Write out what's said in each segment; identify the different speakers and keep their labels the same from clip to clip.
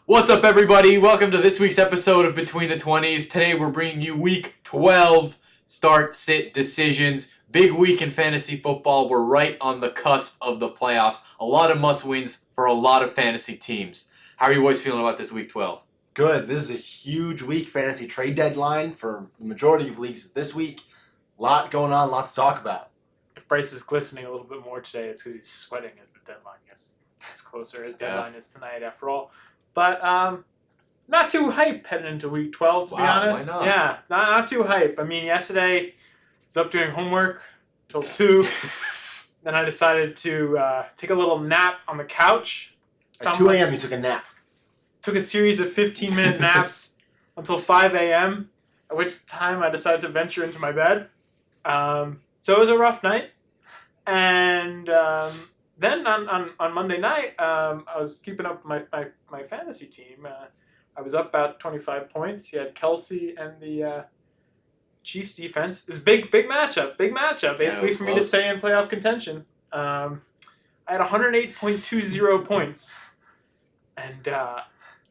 Speaker 1: What's up, everybody? Welcome to this week's episode of Between the 20s. Today we're bringing you Week 12 start-sit decisions. Big week in fantasy football. We're right on the cusp of the playoffs. A lot of must-wins for a lot of fantasy teams. How are you boys feeling about this Week 12?
Speaker 2: Good. This is a huge week. Fantasy trade deadline for the majority of leagues this week. A lot going on, lots to talk about.
Speaker 3: If Bryce is glistening a little bit more today, it's because he's sweating as the deadline gets closer. His deadline is tonight, after all. But not too hype heading into Week 12, to be honest.
Speaker 1: Why not?
Speaker 3: Yeah, not too hype. I mean, yesterday I was up doing homework till 2. Then I decided to take a little nap on the couch.
Speaker 2: At 2 a.m. you took a nap.
Speaker 3: Took a series of 15-minute naps until 5 a.m., at which time I decided to venture into my bed. So it was a rough night. And then on Monday night, I was keeping up my fantasy team. I was up about 25 points. He had Kelsey and the Chiefs defense. This big matchup, basically for me to stay in playoff contention. I had 108.20 points. And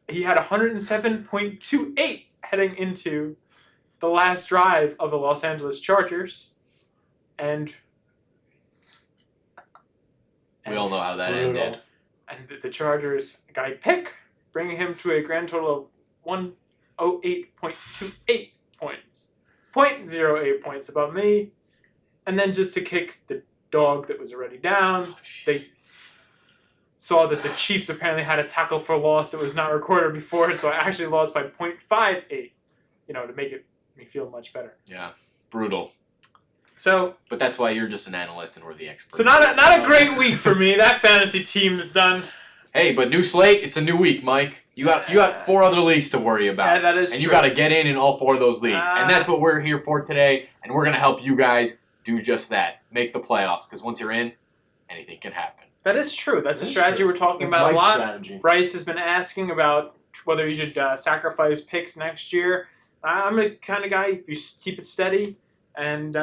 Speaker 3: he had 107.28 heading into the last drive of the Los Angeles Chargers. And
Speaker 1: We all know how that ended.
Speaker 3: And the Chargers got a pick, bringing him to a grand total of 108.28 points. 0.08 points above me. And then just to kick the dog that was already down, they saw that the Chiefs apparently had a tackle for loss that was not recorded before, so I actually lost by 0.58, to make me feel much better.
Speaker 1: Yeah, brutal.
Speaker 3: So,
Speaker 1: but that's why you're just an analyst and we're the experts.
Speaker 3: So not a great week for me. That fantasy team is done.
Speaker 1: Hey, but new slate, it's a new week, Mike. You got 4 other leagues to worry about.
Speaker 3: Yeah, that is
Speaker 1: and
Speaker 3: true.
Speaker 1: You got to get in all 4 of those leagues. And that's what we're here for today, and we're going to help you guys do just that. Make the playoffs, because once you're in, anything can happen.
Speaker 3: That is true. That's a strategy we're talking about a lot.
Speaker 2: Strategy.
Speaker 3: Bryce has been asking about whether you should sacrifice picks next year. I'm the kind of guy, if you keep it steady and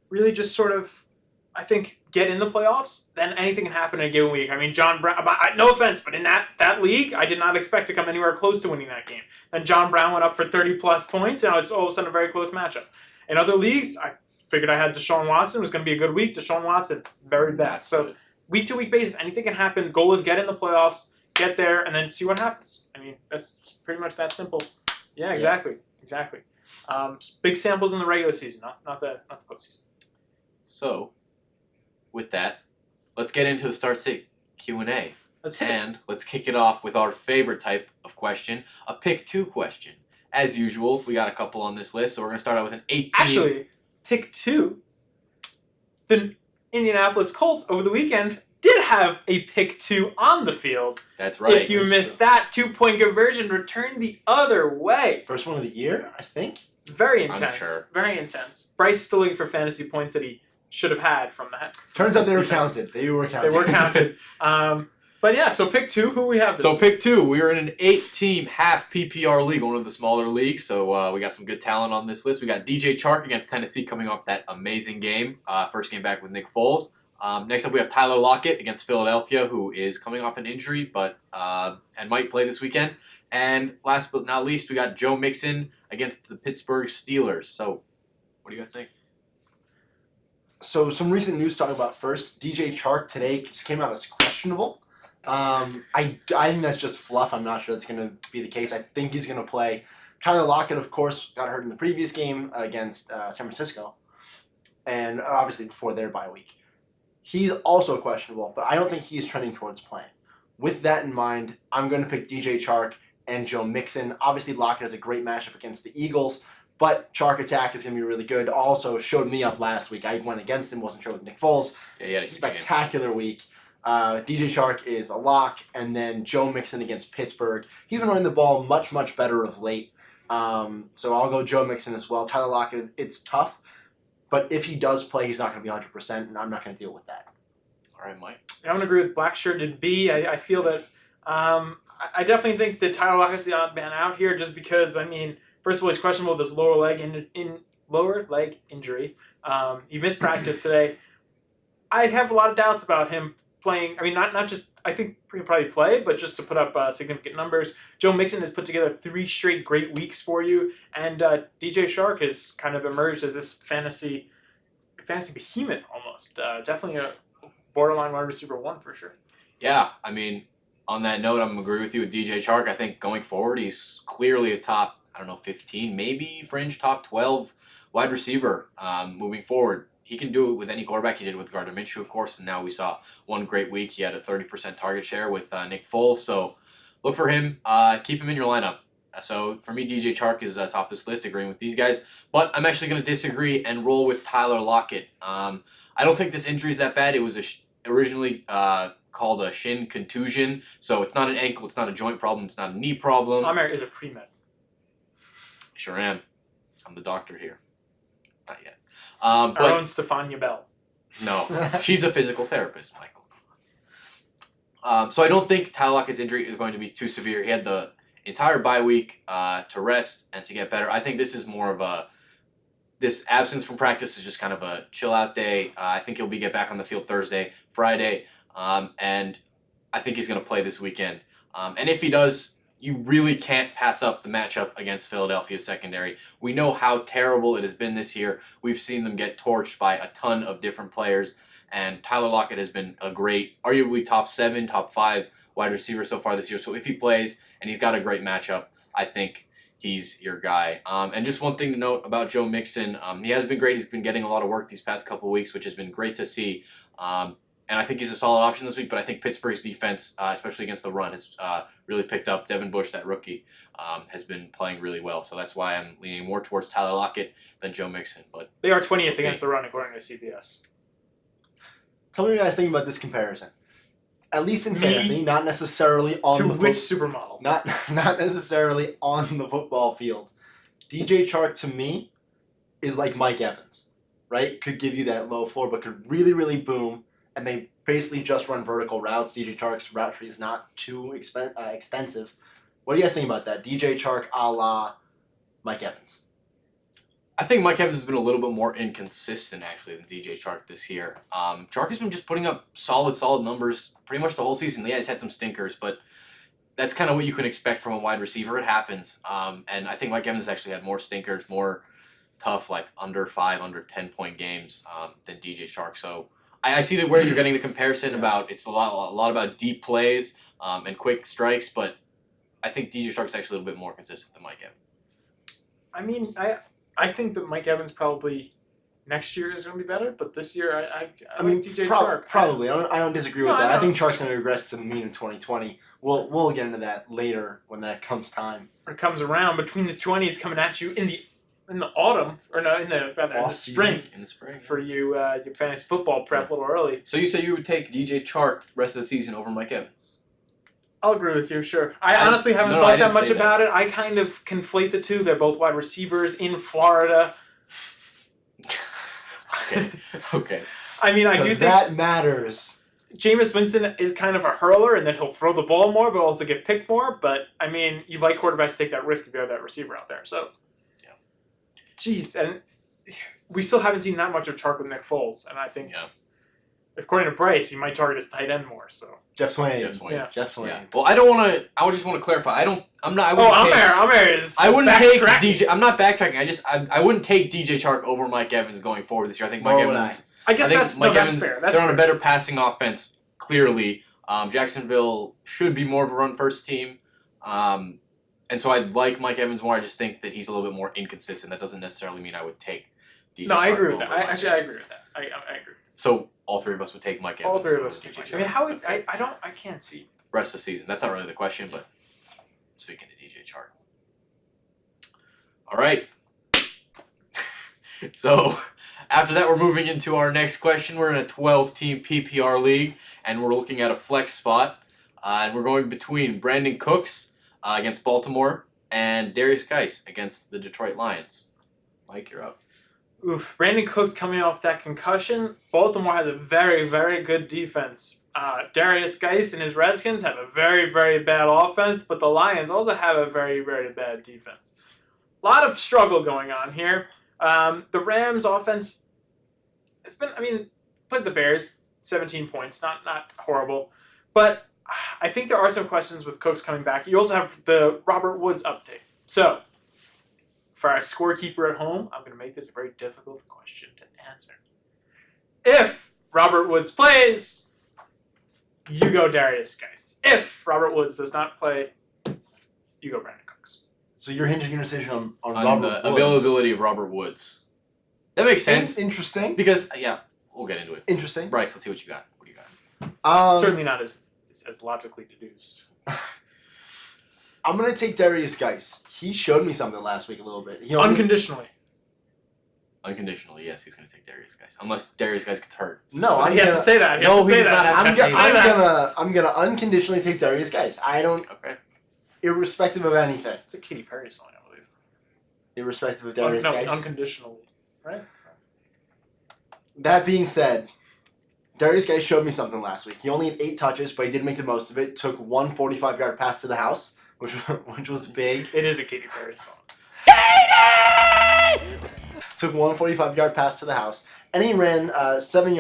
Speaker 3: really just sort of, I think, get in the playoffs, then anything can happen in a given week. I mean, John Brown, no offense, but in that league, I did not expect to come anywhere close to winning that game. Then John Brown went up for 30-plus points, and it was all of a sudden a very close matchup. In other leagues, I figured I had Deshaun Watson. It was going to be a good week. Deshaun Watson, very bad. So week-to-week basis, anything can happen. Goal is get in the playoffs, get there, and then see what happens. I mean, that's pretty much that simple. Yeah, exactly. Big samples in the regular season, not the postseason.
Speaker 1: So, with that, let's get into the start-sit Q&A.
Speaker 3: Let's
Speaker 1: kick it off with our favorite type of question, a pick 2 question. As usual, we got a couple on this list, so we're going to start out with an 18.
Speaker 3: Actually, pick 2. The Indianapolis Colts over the weekend did have a pick 2 on the field.
Speaker 1: That's right.
Speaker 3: If you missed that, 2-point conversion returned the other way.
Speaker 2: First one of the year, I think.
Speaker 3: Very intense.
Speaker 1: I'm sure.
Speaker 3: Very intense. Bryce is still looking for fantasy points that he should have had from that.
Speaker 2: Turns out they were counted. They were counted.
Speaker 3: But yeah, so pick 2. Who we have this week?
Speaker 1: Pick 2. We are in an 8-team half PPR league, one of the smaller leagues. So we got some good talent on this list. We got DJ Chark against Tennessee coming off that amazing game. First game back with Nick Foles. Next up, we have Tyler Lockett against Philadelphia, who is coming off an injury, but and might play this weekend. And last but not least, we got Joe Mixon against the Pittsburgh Steelers. So, what do you guys think?
Speaker 2: So some recent news talking about first. DJ Chark today just came out as questionable. I think that's just fluff. I'm not sure that's going to be the case. I think he's going to play. Tyler Lockett, of course, got hurt in the previous game against San Francisco, and obviously before their bye week. He's also questionable, but I don't think he's trending towards playing. With that in mind, I'm going to pick DJ Chark and Joe Mixon. Obviously, Lockett has a great matchup against the Eagles, but Chark attack is going to be really good. Also showed me up last week. I went against him, wasn't sure with Nick Foles.
Speaker 1: Yeah, he had a
Speaker 2: spectacular week. DJ Chark is a lock, and then Joe Mixon against Pittsburgh. He's been running the ball much, much better of late. So I'll go Joe Mixon as well. Tyler Lockett, it's tough, but if he does play, he's not going to be 100%, and I'm not going to deal with that.
Speaker 1: All right, Mike.
Speaker 3: I'm going to agree with Blackshirt and B. I feel that I definitely think that Tyler Lockett's the odd man out here just because, I mean, first of all, he's questionable with this lower leg injury. He missed practice today. I have a lot of doubts about him playing. I mean, not just. I think he'll probably play, but just to put up significant numbers. Joe Mixon has put together 3 straight great weeks for you, and DJ Shark has kind of emerged as this fantasy behemoth almost. Definitely a borderline wide receiver 1 for sure.
Speaker 1: Yeah, I mean, on that note, I'm agree with you with DJ Chark. I think going forward, he's clearly a top, 15, maybe fringe top 12 wide receiver moving forward. He can do it with any quarterback. He did it with Gardner Minshew, of course, and now we saw one great week. He had a 30% target share with Nick Foles, so look for him. Keep him in your lineup. So for me, DJ Chark is top this list, agreeing with these guys. But I'm actually going to disagree and roll with Tyler Lockett. I don't think this injury is that bad. It was originally called a shin contusion, so it's not an ankle, it's not a joint problem, it's not a knee problem.
Speaker 3: Amir is a pre-med.
Speaker 1: Sure am. I'm the doctor here. Not yet.
Speaker 3: Our
Speaker 1: But
Speaker 3: own Stefania Bell.
Speaker 1: no, she's a physical therapist, Michael. So I don't think Tyler Lockett's injury is going to be too severe. He had the entire bye week to rest and to get better. I think this is more of this absence from practice is just kind of a chill out day. I think he'll get back on the field Thursday, Friday, and I think he's going to play this weekend. And if he does, you really can't pass up the matchup against Philadelphia's secondary. We know how terrible it has been this year. We've seen them get torched by a ton of different players, and Tyler Lockett has been a great, arguably top 7, top 5 wide receiver so far this year. So if he plays and he's got a great matchup, I think he's your guy. And just one thing to note about Joe Mixon, he has been great. He's been getting a lot of work these past couple weeks, which has been great to see. And I think he's a solid option this week, but I think Pittsburgh's defense, especially against the run, has really picked up. Devin Bush, that rookie, has been playing really well. So that's why I'm leaning more towards Tyler Lockett than Joe Mixon. But
Speaker 3: they are 20th against the run, according to CBS.
Speaker 2: Tell me what you guys think about this comparison. At least in fantasy, not necessarily on
Speaker 3: to which supermodel?
Speaker 2: Not necessarily on the football field. DJ Chark, to me, is like Mike Evans, right? Could give you that low floor, but could really, really boom. And they basically just run vertical routes. DJ Chark's route tree is not too extensive. What do you guys think about that? DJ Chark a la Mike Evans.
Speaker 1: I think Mike Evans has been a little bit more inconsistent, actually, than DJ Chark this year. Chark has been just putting up solid numbers pretty much the whole season. Yeah, he's had some stinkers, but that's kind of what you can expect from a wide receiver. It happens. And I think Mike Evans actually had more stinkers, more tough, like under 5, under 10-point games than DJ Chark. So I see that where you're getting the comparison about it's a lot about deep plays and quick strikes, but I think DJ Chark is actually a little bit more consistent than Mike Evans.
Speaker 3: I mean, I think that Mike Evans probably next year is going to be better, but this year I mean, like DJ Chark.
Speaker 2: Probably. I don't disagree with that. I think Chark's going to regress to the mean in 2020. We'll get into that later when that comes time.
Speaker 3: Or it comes around between the 20s coming at you in the autumn, or no, in the spring.
Speaker 1: In the spring.
Speaker 3: For you, your fantasy football prep a little early.
Speaker 1: So you say you would take DJ Chark rest of the season over Mike Evans?
Speaker 3: I'll agree with you, sure. I honestly haven't thought that much about
Speaker 1: it.
Speaker 3: I kind of conflate the two. They're both wide receivers in Florida.
Speaker 1: Okay.
Speaker 3: I mean, I do think
Speaker 2: that matters.
Speaker 3: Jameis Winston is kind of a hurler, and then he'll throw the ball more, but also get picked more. But, I mean, you like quarterbacks to take that risk if you have that receiver out there. So,
Speaker 1: yeah.
Speaker 3: Jeez, and we still haven't seen that much of Chark with Nick Foles, and I think, according to Bryce, he might target his tight end more. So
Speaker 2: Jeff Swain.
Speaker 3: Yeah.
Speaker 2: Jeff Swain.
Speaker 1: Yeah. Well, I just want to clarify.
Speaker 3: Amir is.
Speaker 1: I wouldn't take DJ. I'm not backtracking. I wouldn't take DJ Chark over Mike Evans going forward this year. I think Mike Evans.
Speaker 3: I guess that's fair.
Speaker 1: They're on a better passing offense. Clearly, Jacksonville should be more of a run-first team, and so I like Mike Evans more. I just think that he's a little bit more inconsistent. That doesn't necessarily mean I would take DJ.
Speaker 3: No,
Speaker 1: Chark
Speaker 3: I agree with that.
Speaker 1: over
Speaker 3: I agree with that. I agree.
Speaker 1: So all three of us would take Mike Evans.
Speaker 3: All three of us
Speaker 1: over
Speaker 3: would
Speaker 1: DJ
Speaker 3: take Mike. I mean,
Speaker 1: Chark.
Speaker 3: I can't see.
Speaker 1: Rest of the season. That's not really the question, but speaking to DJ Chark. All right. So after that, we're moving into our next question. We're in a 12-team PPR league, and we're looking at a flex spot. And we're going between Brandon Cooks against Baltimore and Darius Geis against the Detroit Lions. Mike, you're up.
Speaker 3: Oof. Brandon Cook coming off that concussion. Baltimore has a very, very good defense. Darius Geis and his Redskins have a very, very bad offense, but the Lions also have a very, very bad defense. A lot of struggle going on here. The Rams' offense has been, played the Bears. 17 points, not horrible. But I think there are some questions with Cooks coming back. You also have the Robert Woods update. So, for our scorekeeper at home, I'm going to make this a very difficult question to answer. If Robert Woods plays, you go Darius Geis. If Robert Woods does not play, you go Brandon Cooks.
Speaker 2: So you're hinging your decision on
Speaker 1: On
Speaker 2: Robert
Speaker 1: the
Speaker 2: Woods.
Speaker 1: availability of Robert Woods. That makes sense.
Speaker 2: Interesting.
Speaker 1: Because, yeah, we'll get into it.
Speaker 2: Interesting.
Speaker 1: Bryce, let's see what you got. What do you got?
Speaker 3: Certainly not as logically deduced.
Speaker 2: I'm going to take Darius Geis. He showed me something last week a little bit. He only,
Speaker 3: Unconditionally.
Speaker 1: Unconditionally, yes, he's going to take Darius Geis. Unless Darius Geis gets hurt.
Speaker 2: No,
Speaker 3: He has to say that. He
Speaker 1: No,
Speaker 3: has to
Speaker 1: he
Speaker 3: say
Speaker 1: does not
Speaker 3: that.
Speaker 1: have
Speaker 3: He
Speaker 1: to
Speaker 3: has
Speaker 1: say
Speaker 3: that.
Speaker 2: I'm gonna unconditionally take Darius Geis. I don't,
Speaker 1: Okay.
Speaker 2: irrespective of anything.
Speaker 3: It's a Katy Perry song, I believe.
Speaker 2: Irrespective of Darius
Speaker 3: No,
Speaker 2: Geis.
Speaker 3: unconditionally. Right?
Speaker 2: That being said, Darius Geis showed me something last week. He only had 8 touches, but he did make the most of it. Took one 45-yard pass to the house, which was big.
Speaker 3: It is a Katy Perry song.
Speaker 2: Took one 45-yard pass to the house, and he ran 7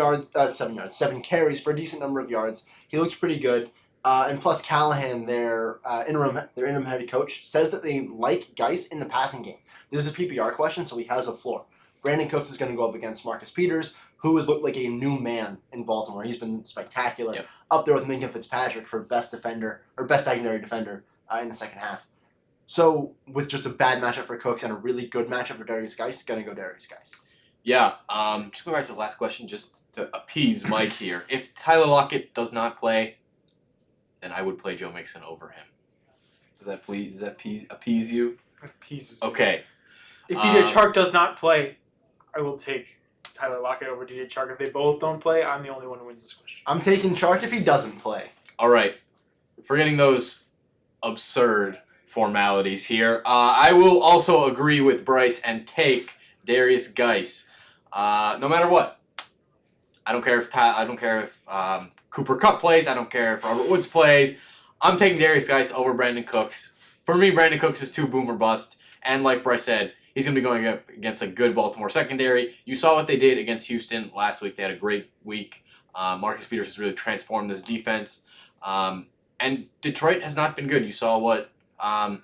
Speaker 2: carries for a decent number of yards. He looked pretty good. And plus, Callahan, their interim head coach, says that they like Geis in the passing game. This is a PPR question, so he has a floor. Brandon Cooks is going to go up against Marcus Peters, who has looked like a new man in Baltimore. He's been spectacular.
Speaker 1: Yep.
Speaker 2: Up there with Minka Fitzpatrick for best secondary defender in the second half. So, with just a bad matchup for Cooks and a really good matchup for Darius Geis, going to go Darius Geis.
Speaker 1: Yeah, just going back to the last question, just to appease Mike here. If Tyler Lockett does not play, then I would play Joe Mixon over him. Does that appease you?
Speaker 3: Pieces.
Speaker 1: Okay.
Speaker 3: If DJ Chark does not play, I will take Tyler Lockett over DJ Chark. If they both don't play, I'm the only one who wins this question.
Speaker 2: I'm taking Chark if he doesn't play.
Speaker 1: All right. Forgetting those absurd formalities here, I will also agree with Bryce and take Darius Geis. No matter what. I don't care if Cooper Kupp plays. I don't care if Robert Woods plays. I'm taking Darius Geis over Brandon Cooks. For me, Brandon Cooks is too boom or bust. And like Bryce said, he's going to be going up against a good Baltimore secondary. You saw what they did against Houston last week. They had a great week. Marcus Peters has really transformed this defense. And Detroit has not been good. You saw how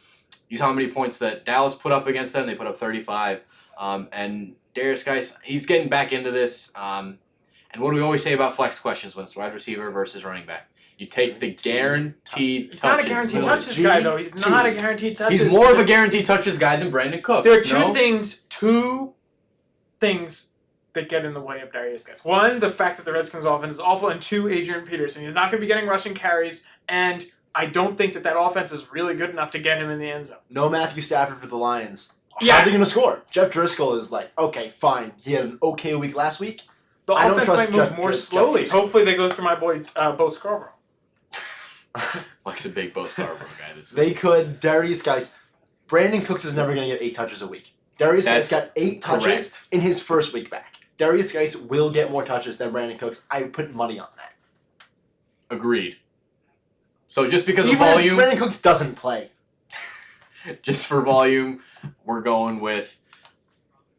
Speaker 1: many points that Dallas put up against them. They put up 35. And Darius Geis, he's getting back into this. And what do we always say about flex questions when it's wide receiver versus running back? You take the guaranteed
Speaker 3: He's
Speaker 1: touches.
Speaker 3: not a guaranteed touches guy, though. He's not a guaranteed touches.
Speaker 1: He's more of a guaranteed touches guy than Brandon Cooks.
Speaker 3: There are two things that get in the way of Darius Geis. One, the fact that the Redskins offense is awful, and two, Adrian Peterson. He's not going to be getting rushing carries, and I don't think that offense is really good enough to get him in the end zone.
Speaker 2: No Matthew Stafford for the Lions.
Speaker 3: Yeah.
Speaker 2: How are they going to score? Jeff Driscoll is like, okay, fine. He had an okay week last week.
Speaker 3: The
Speaker 2: I don't
Speaker 3: offense
Speaker 2: trust
Speaker 3: might move
Speaker 2: Jeff
Speaker 3: more
Speaker 2: Driscoll.
Speaker 3: slowly. Hopefully they go through my boy, Bo Scarborough.
Speaker 1: Mike's a big Bo Scarborough guy this week.
Speaker 2: They could. Darius Geis. Brandon Cooks is never going to get 8 touches a week. Darius Geis got 8 touches
Speaker 1: correct.
Speaker 2: in his first week back. Darius Geis will get more touches than Brandon Cooks. I would put money on that.
Speaker 1: Agreed. So just because
Speaker 2: Even
Speaker 1: of
Speaker 2: if
Speaker 1: volume,
Speaker 2: Brandon Cooks doesn't play.
Speaker 1: just for volume, we're going with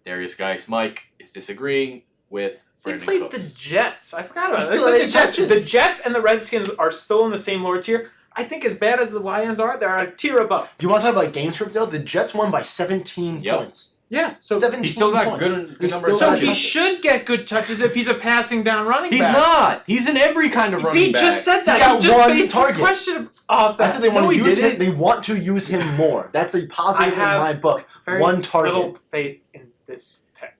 Speaker 1: Darius Geis. Mike is disagreeing with
Speaker 3: They
Speaker 1: Brandon
Speaker 3: played
Speaker 1: Cooks.
Speaker 3: the Jets. I forgot about
Speaker 2: He
Speaker 3: it.
Speaker 2: still
Speaker 3: They played
Speaker 2: had
Speaker 3: the Jets.
Speaker 2: touches.
Speaker 3: The Jets and the Redskins are still in the same lower tier. I think as bad as the Lions are, they're a tier above.
Speaker 2: You want to talk about game script, though? The Jets won by 17
Speaker 1: Yep.
Speaker 2: points.
Speaker 3: Yeah, so
Speaker 2: 17
Speaker 1: He's still got
Speaker 2: points.
Speaker 1: good
Speaker 2: He's
Speaker 1: numbers.
Speaker 2: still
Speaker 3: so
Speaker 2: got
Speaker 3: he
Speaker 2: touches.
Speaker 3: should get good touches if he's a passing down running
Speaker 1: He's
Speaker 3: back.
Speaker 1: not. He's in every kind of running
Speaker 3: He
Speaker 1: back.
Speaker 3: just said that.
Speaker 2: He got
Speaker 3: He just
Speaker 2: one
Speaker 3: based
Speaker 2: target.
Speaker 3: his question off that.
Speaker 2: I said they want
Speaker 3: No,
Speaker 2: to
Speaker 3: he
Speaker 2: use him.
Speaker 3: didn't.
Speaker 2: They want to use him more. That's a positive in
Speaker 3: have
Speaker 2: my book.
Speaker 3: Very
Speaker 2: One target.
Speaker 3: little faith in this pick.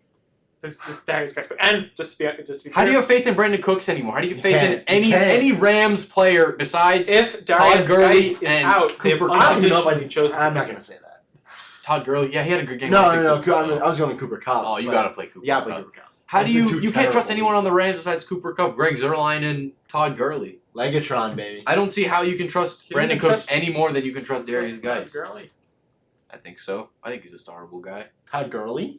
Speaker 3: This Darius Geis. And just to be clear,
Speaker 1: How do you have faith in Brandon Cooks anymore? How do you have
Speaker 2: You
Speaker 1: faith in
Speaker 2: can't. You can't.
Speaker 1: any Rams player besides
Speaker 3: if Darius
Speaker 1: Todd Gurley
Speaker 3: Geis is
Speaker 1: and
Speaker 3: out, they've
Speaker 1: Cooper Kupp?
Speaker 2: I don't even know if
Speaker 3: unconditionally chosen.
Speaker 2: I'm not going to say that.
Speaker 1: Todd Gurley? Yeah, he had a good game.
Speaker 2: No,
Speaker 1: last
Speaker 2: no,
Speaker 1: week.
Speaker 2: no. I was going to Cooper Kupp.
Speaker 1: Oh, you
Speaker 2: but-
Speaker 1: got to play Cooper
Speaker 2: Yeah,
Speaker 1: Kupp.
Speaker 2: play Cooper Kupp.
Speaker 1: How do
Speaker 2: Those are two
Speaker 1: you can't trust
Speaker 2: terrible
Speaker 1: anyone on the
Speaker 2: weeks.
Speaker 1: Rams besides Cooper Kupp, Greg Zuerlein, and Todd Gurley?
Speaker 2: Legatron, baby.
Speaker 1: I don't see how you can trust
Speaker 3: You
Speaker 1: Brandon
Speaker 3: don't
Speaker 1: Cooks
Speaker 3: trust-
Speaker 1: any more than you can trust Darius
Speaker 3: Todd
Speaker 1: Geis.
Speaker 3: Gurley.
Speaker 1: I think so. I think he's a startable guy.
Speaker 2: Todd Gurley?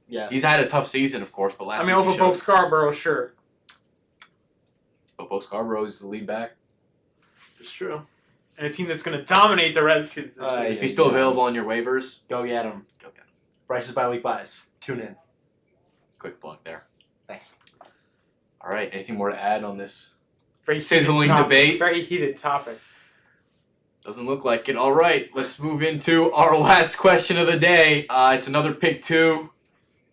Speaker 2: Yeah.
Speaker 1: He's had a tough season, of course, but last
Speaker 3: I mean,
Speaker 1: week he
Speaker 3: over Bo
Speaker 1: showed-
Speaker 3: Scarborough, sure.
Speaker 1: But Bo Scarborough is the lead back.
Speaker 2: It's true.
Speaker 3: And a team that's going to dominate the Redskins this week.
Speaker 1: If he's still available on your waivers,
Speaker 2: Go get him.
Speaker 1: go get him.
Speaker 2: Bryce's bi-week buys. Tune in.
Speaker 1: Quick plug there.
Speaker 2: Thanks.
Speaker 1: All All right. Anything more to add on this
Speaker 3: Very
Speaker 1: sizzling
Speaker 3: heated topic.
Speaker 1: debate?
Speaker 3: Very heated topic.
Speaker 1: Doesn't look like it. All right. Let's move into our last question of the day. It's another pick 2,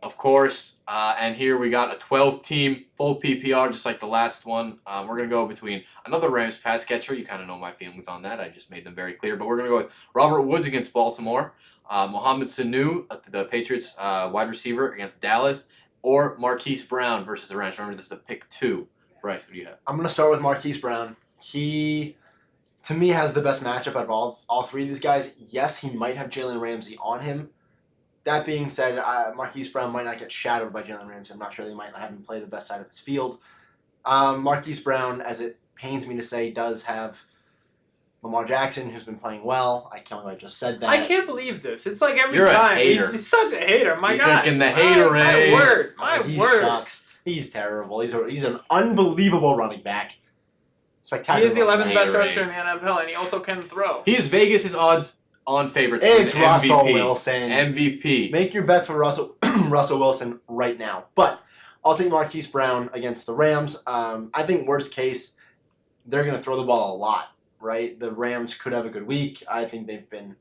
Speaker 1: of course. And here we got a 12-team full PPR, just like the last one. We're going to go between another Rams pass catcher. You kind of know my feelings on that. I just made them very clear. But we're going to go with Robert Woods against Baltimore, Mohamed Sanu, the Patriots wide receiver, against Dallas, or Marquise Brown versus the Rams. Remember, this is a pick 2. Bryce, what do you have?
Speaker 2: I'm going to start with Marquise Brown. He, to me, has the best matchup out of all 3 of these guys. Yes, he might have Jalen Ramsey on him. That being said, Marquise Brown might not get shadowed by Jalen Ramsey. I'm not sure they might not have him play the best side of his field. Marquise Brown, as it pains me to say, does have Lamar Jackson, who's been playing well. I can't believe I just said that.
Speaker 3: I can't believe this. It's like every
Speaker 1: You're a
Speaker 3: time.
Speaker 1: hater.
Speaker 3: He's such a hater. My
Speaker 1: He's
Speaker 3: God.
Speaker 1: drinking the Haterade.
Speaker 3: My word. My
Speaker 2: He
Speaker 3: word.
Speaker 2: sucks. He's terrible. He's an unbelievable running back. Spectacular.
Speaker 3: He is the 11th best
Speaker 1: Haterade.
Speaker 3: rusher in the NFL, and he also can throw.
Speaker 1: He is Vegas' odds-on favorite to win
Speaker 2: It's
Speaker 1: the
Speaker 2: Russell
Speaker 1: MVP.
Speaker 2: Wilson.
Speaker 1: MVP.
Speaker 2: Make your bets for Russell Wilson right now. But I'll take Marquise Brown against the Rams. I think worst case, they're going to throw the ball a lot, right? The Rams could have a good week. I think they've been,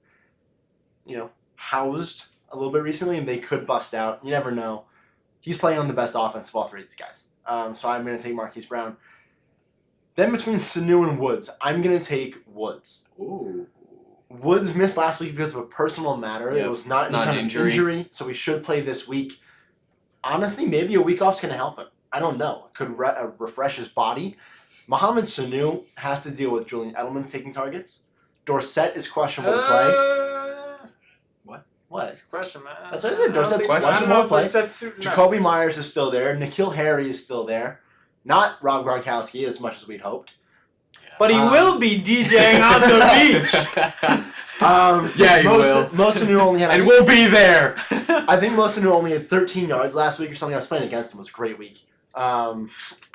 Speaker 2: housed a little bit recently, and they could bust out. You never know. He's playing on the best offense of all 3 of these guys. So I'm going to take Marquise Brown. Then between Sanu and Woods, I'm going to take Woods.
Speaker 1: Ooh.
Speaker 2: Woods missed last week because of a personal matter.
Speaker 1: Yep,
Speaker 2: It was not
Speaker 1: it's
Speaker 2: any
Speaker 1: not
Speaker 2: kind
Speaker 1: an
Speaker 2: of injury, so he should play this week. Honestly, maybe a week off's going to help him. I don't know. It could refresh his body. Mohamed Sanu has to deal with Julian Edelman taking targets. Dorsett is questionable to play. What?
Speaker 3: Question, man.
Speaker 2: That's what I said. Dorsett's
Speaker 1: questionable
Speaker 3: I don't know if
Speaker 2: play.
Speaker 3: Dorsett's suiting up.
Speaker 2: Jacoby Myers is still there. Nikhil Harry is still there. Not Rob Gronkowski as much as we'd hoped.
Speaker 3: But he will be DJing on the beach.
Speaker 1: Yeah, he will.
Speaker 2: Mosanu only had.
Speaker 1: And we'll be there.
Speaker 2: I think Mosanu only had 13 yards last week or something. I was playing against him. It was a great week. I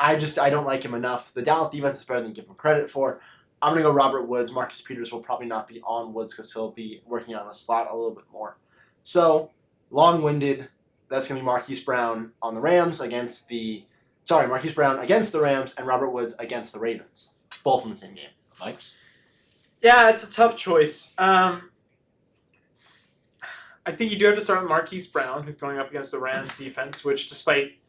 Speaker 2: don't like him enough. The Dallas defense is better than give him credit for. I'm going to go Robert Woods. Marcus Peters will probably not be on Woods because he'll be working on a slot a little bit more. So, long-winded. That's going to be Marquise Brown on the Rams Marquise Brown against the Rams and Robert Woods against the Ravens. Both in the same game.
Speaker 1: Mike?
Speaker 3: Yeah, it's a tough choice. I think you do have to start with Marquise Brown, who's going up against the Rams defense, which despite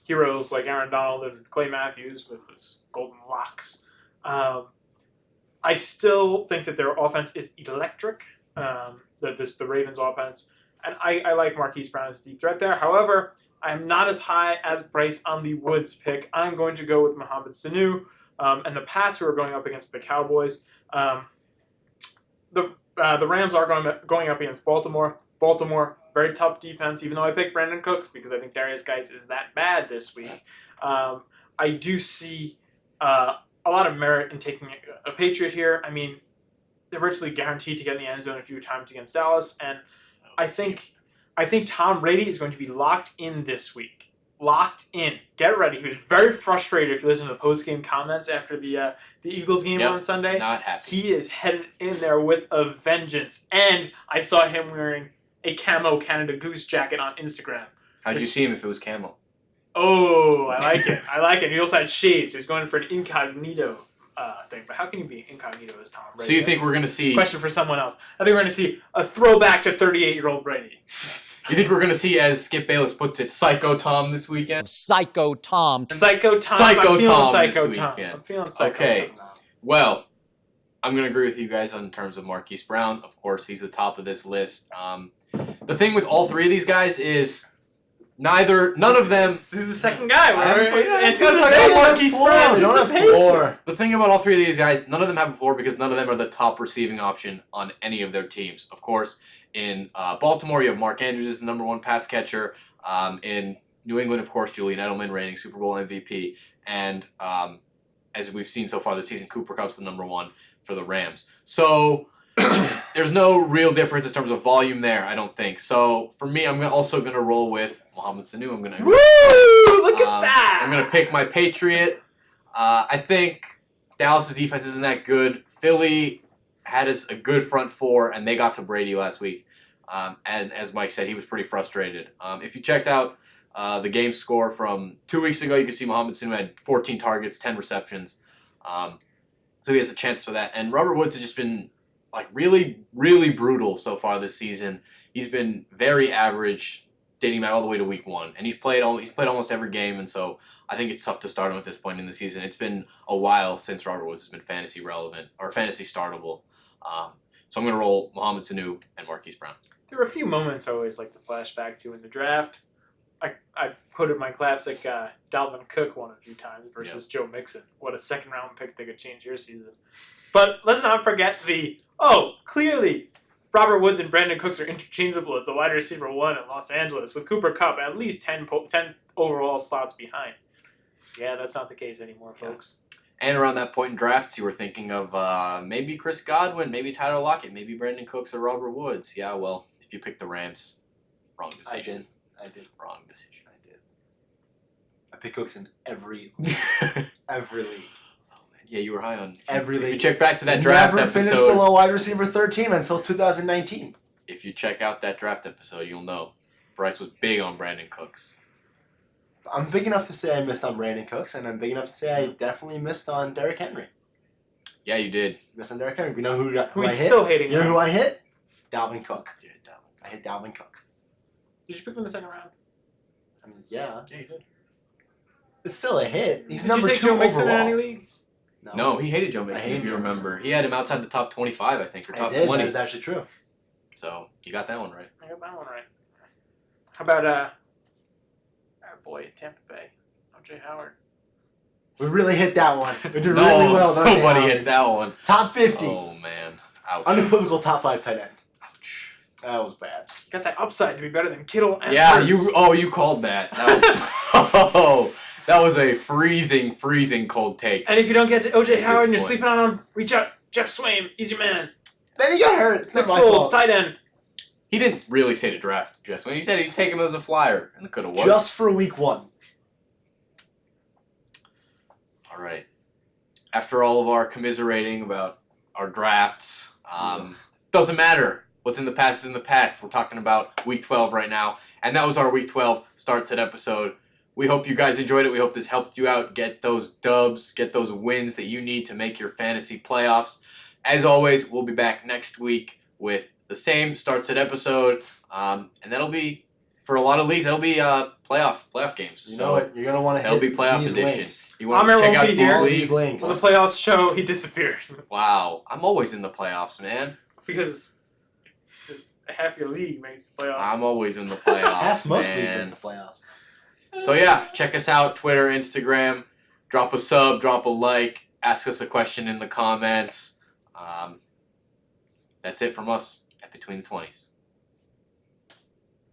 Speaker 3: heroes like Aaron Donald and Clay Matthews with his golden locks, I still think that their offense is electric, the Ravens offense, and I like Marquise Brown as a deep threat there. However, I'm not as high as Bryce on the Woods pick. I'm going to go with Mohamed Sanu and the Pats, who are going up against the Cowboys. The Rams are going up against Baltimore. Baltimore, very tough defense, even though I picked Brandon Cooks because I think Darius Geis is that bad this week. I do see a lot of merit in taking a Patriot here. I mean, they're virtually guaranteed to get in the end zone a few times against Dallas, and I think Tom Brady is going to be locked in this week. Locked in. Get ready. He was very frustrated if you listen to the post-game comments after the Eagles game on Sunday.
Speaker 1: Not happy.
Speaker 3: He is headed in there with a vengeance. And I saw him wearing a camo Canada Goose jacket on Instagram.
Speaker 1: How'd you see him if it was camel?
Speaker 3: Oh, I like it. I like it. He also had shades. He was going for an incognito thing. But how can you be incognito as Tom Brady?
Speaker 1: So you think we're going to see...
Speaker 3: Question for someone else. I think we're going to see a throwback to 38-year-old Brady.
Speaker 1: You think we're going to see, as Skip Bayless puts it, Psycho Tom this weekend?
Speaker 4: Psycho Tom.
Speaker 3: Psycho Tom.
Speaker 1: Psycho
Speaker 3: I'm feeling
Speaker 1: Tom
Speaker 3: Psycho
Speaker 1: this
Speaker 3: Tom.
Speaker 1: weekend.
Speaker 3: I'm feeling Psycho
Speaker 1: Okay.
Speaker 3: Tom now.
Speaker 1: Well, I'm going to agree with you guys in terms of Marquise Brown. Of course, he's the top of this list. The thing with all 3 of these guys is none of them...
Speaker 3: This is the second guy.
Speaker 1: The thing about all 3 of these guys, none of them have a floor because none of them are the top receiving option on any of their teams. Of course, in Baltimore, you have Mark Andrews as the number 1 pass catcher. In New England, of course, Julian Edelman reigning Super Bowl MVP. And as we've seen so far this season, Cooper Kupp's the number 1 for the Rams. So there's no real difference in terms of volume there, I don't think. So for me, I'm also going to roll with Mohamed Sanu.
Speaker 3: Woo! Look at that!
Speaker 1: I'm going to pick my Patriot. I think Dallas' defense isn't that good. Philly had a good front 4, and they got to Brady last week. And as Mike said, he was pretty frustrated. If you checked out the game score from 2 weeks ago. You can see Mohamed Sanu had 14 targets, 10 receptions. So he has a chance for that. And Robert Woods has just been like really, really brutal so far this season. He's been very average, dating back all the way to week 1, and he's played almost every game. And so I think it's tough to start him at this point in the season. It's been a while since Robert Woods has been fantasy relevant or fantasy startable. So I'm going to roll Mohamed Sanu and Marquise Brown.
Speaker 3: There were a few moments I always like to flash back to in the draft. I quoted my classic Dalvin Cook one a few times versus Joe Mixon. What a second-round pick that could change your season. But let's not forget clearly Robert Woods and Brandon Cooks are interchangeable as the wide receiver 1 in Los Angeles, with Cooper Kupp at least 10 overall slots behind. Yeah, that's not the case anymore, folks.
Speaker 1: And around that point in drafts, you were thinking of maybe Chris Godwin, maybe Tyler Lockett, maybe Brandon Cooks or Robert Woods. Yeah, well, if you picked the Rams, wrong decision.
Speaker 2: I did.
Speaker 1: Wrong decision.
Speaker 2: I did. I picked Cooks in every league. Every league.
Speaker 1: Yeah, you were high on
Speaker 2: every league.
Speaker 1: If you check back to that draft
Speaker 2: never
Speaker 1: episode,
Speaker 2: finished below wide receiver 13 until 2019.
Speaker 1: If you check out that draft episode, you'll know Bryce was big on Brandon Cooks.
Speaker 2: I'm big enough to say I missed on Brandon Cooks, and I'm big enough to say I definitely missed on Derrick Henry.
Speaker 1: Yeah, you did.
Speaker 2: Missed on Derrick Henry. You know who I
Speaker 3: Who's
Speaker 2: hit?
Speaker 3: still hating
Speaker 2: You know
Speaker 3: him.
Speaker 2: who I hit? Dalvin Cook.
Speaker 1: You hit Dalvin.
Speaker 2: I hit Dalvin Cook.
Speaker 3: Did you pick him in the second round?
Speaker 2: I mean, yeah.
Speaker 1: Yeah, you did.
Speaker 2: It's still a hit. He's
Speaker 3: Did
Speaker 2: number
Speaker 3: you take
Speaker 2: 2
Speaker 3: Joe Mixon
Speaker 2: overall.
Speaker 3: in any league?
Speaker 1: No, he hated Joe Mixon,
Speaker 2: hated
Speaker 1: if you
Speaker 2: Joe
Speaker 1: remember. He had him outside the top 25, I think, or
Speaker 2: I
Speaker 1: top
Speaker 2: did.
Speaker 1: 20.
Speaker 2: That is actually true.
Speaker 1: So, you got that one right.
Speaker 3: I got that one right. How about our boy in Tampa Bay, O.J. Howard?
Speaker 2: We really hit that one. We did
Speaker 1: No,
Speaker 2: really well. don't we,
Speaker 1: nobody
Speaker 2: Howard?
Speaker 1: hit that one.
Speaker 2: Top 50.
Speaker 1: Oh, man. Ouch.
Speaker 2: Unequivocal top 5 tight end.
Speaker 1: Ouch.
Speaker 2: That was bad.
Speaker 3: Got that upside to be better than Kittle and
Speaker 1: Yeah,
Speaker 3: Hurts.
Speaker 1: you called that. That was a freezing cold take.
Speaker 3: And if you don't get to O.J.
Speaker 1: At
Speaker 3: Howard
Speaker 1: this
Speaker 3: and you're
Speaker 1: point.
Speaker 3: sleeping on him, reach out. Jeff Swaim, he's your man.
Speaker 2: Then he got hurt. It's
Speaker 3: Nick
Speaker 2: not my
Speaker 3: Foles,
Speaker 2: fault.
Speaker 3: tight end.
Speaker 1: He didn't really say to draft Jess when he said he'd take him as a flyer, and it could have worked.
Speaker 2: Just for week 1.
Speaker 1: All right. After all of our commiserating about our drafts, doesn't matter. What's in the past is in the past. We're talking about Week 12 right now, and that was our Week 12 Start Set episode. We hope you guys enjoyed it. We hope this helped you out, get those dubs, get those wins that you need to make your fantasy playoffs. As always, we'll be back next week with the same Start Set episode, and that'll be, for a lot of leagues, that'll be playoff games.
Speaker 2: You know what? You're going to want to
Speaker 1: that'll
Speaker 2: hit
Speaker 1: be playoff
Speaker 2: these
Speaker 1: edition.
Speaker 2: links.
Speaker 1: You want
Speaker 3: Amir
Speaker 1: to check
Speaker 3: won't
Speaker 1: out
Speaker 3: be
Speaker 1: these
Speaker 3: here.
Speaker 2: All
Speaker 1: leagues?
Speaker 2: these links.
Speaker 3: When the playoffs show, he disappears.
Speaker 1: Wow, I'm always in the playoffs, man.
Speaker 3: Because just half your league makes the playoffs.
Speaker 1: I'm always in the playoffs,
Speaker 2: Half most leagues are in
Speaker 1: man.
Speaker 2: the playoffs.
Speaker 1: So yeah, check us out, Twitter, Instagram. Drop a sub, drop a like, ask us a question in the comments. That's it from us at Between the 20s.